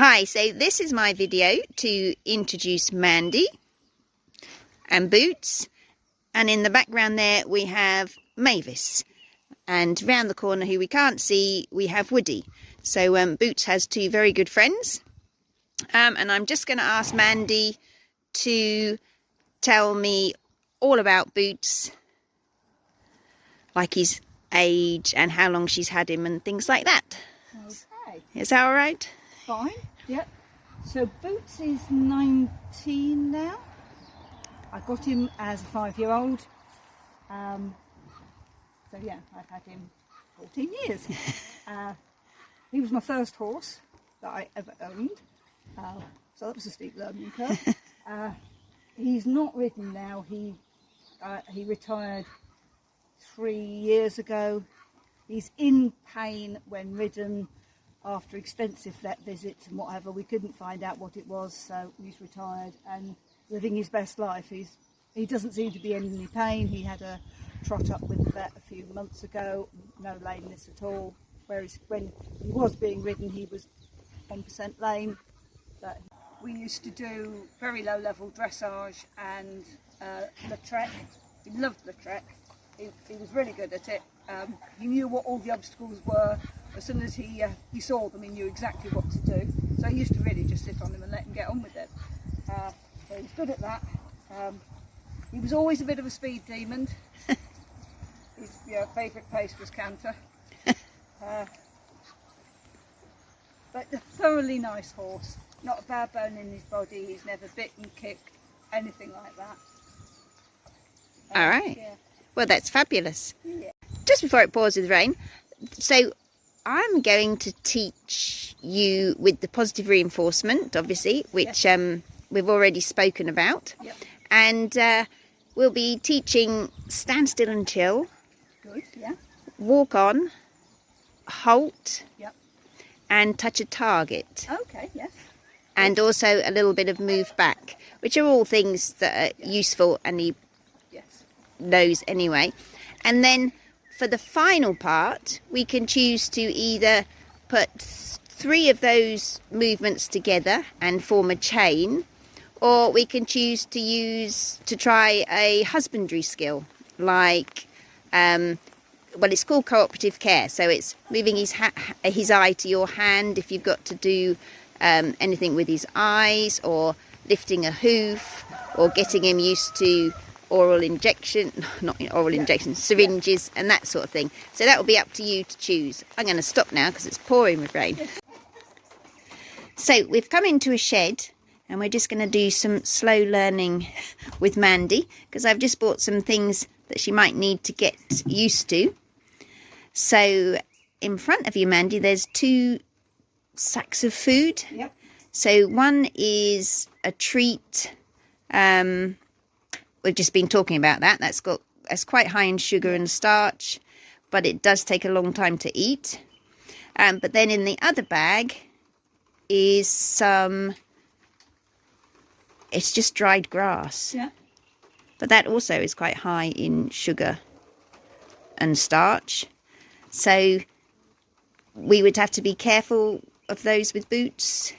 Hi, so this is my video to introduce Mandy and Boots, and in the background there we have Mavis, and round the corner who we can't see we have Woody. So Boots has two very good friends, and I'm just going to ask Mandy to tell me all about Boots, like his age and how long she's had him and things like that. Okay. Is that all right? Fine, yep. So Boots is 19 now. I got him as a 5-year-old. So yeah, I've had him 14 years. He was my first horse that I ever owned. So that was a steep learning curve. He's not ridden now. He retired 3 years ago. He's in pain when ridden. After extensive vet visits and whatever, we couldn't find out what it was, so he's retired and living his best life. He doesn't seem to be in any pain. He had a trot up with the vet a few months ago, no lameness at all, whereas when he was being ridden he was 1% lame. But we used to do very low level dressage and Lautrec. He loved Lautrec. He was really good at it. He knew what all the obstacles were. As soon as he saw them, he knew exactly what to do. So he used to really just sit on him and let him get on with it. So he was good at that. He was always a bit of a speed demon. His favourite pace was canter. But a thoroughly nice horse. Not a bad bone in his body. He's never bitten, kicked, anything like that. All right. Yeah. Well, that's fabulous. Yeah. Just before it pours with rain, so I'm going to teach you with the positive reinforcement, obviously, which we've already spoken about. Yep. And we'll be teaching stand still and chill, Good, yeah. walk on, halt, Yep. and touch a target. Okay, yes. And also a little bit of move back, which are all things that are useful and he Yes. knows anyway. And then for the final part, we can choose to either put 3 of those movements together and form a chain, or we can choose to try a husbandry skill, like well, it's called cooperative care. So it's moving his eye to your hand if you've got to do anything with his eyes, or lifting a hoof, or getting him used to oral injection, not oral injection, syringes and that sort of thing. So that will be up to you to choose. I'm going to stop now because it's pouring with rain. So we've come into a shed and we're just going to do some slow learning with Mandy, because I've just bought some things that she might need to get used to. So in front of you, Mandy, there's 2 sacks of food. Yep. So one is a treat. We've just been talking about that. That's quite high in sugar and starch, but it does take a long time to eat. But then in the other bag is it's just dried grass. Yeah. But that also is quite high in sugar and starch. So we would have to be careful of those with Boots.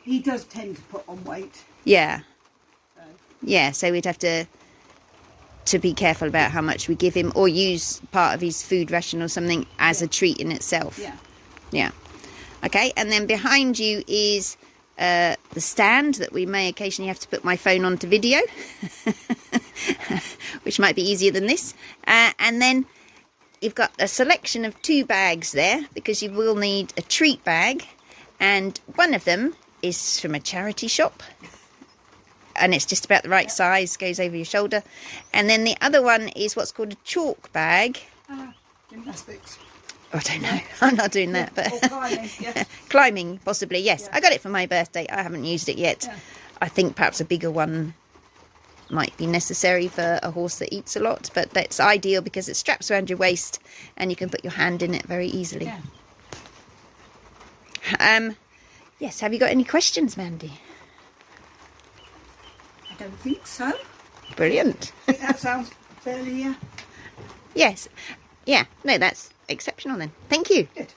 He does tend to put on weight. Yeah. So. Yeah, so we'd have to be careful about how much we give him, or use part of his food ration or something as a treat in itself. Yeah. Yeah. Okay, and then behind you is the stand that we may occasionally have to put my phone onto video, which might be easier than this. And then you've got a selection of 2 bags there, because you will need a treat bag, and one of them is from a charity shop. And it's just about the right size, goes over your shoulder. And then the other one is what's called a chalk bag. Gymnastics. Oh, I don't know. I'm not doing that. But Or climbing, yes. Climbing, possibly, yes. Yeah. I got it for my birthday. I haven't used it yet. Yeah. I think perhaps a bigger one might be necessary for a horse that eats a lot. But that's ideal because it straps around your waist and you can put your hand in it very easily. Yeah. Yes, have you got any questions, Mandy? I don't think so. Brilliant. I think that sounds fairly... Yes. Yeah, no, that's exceptional then. Thank you. Good.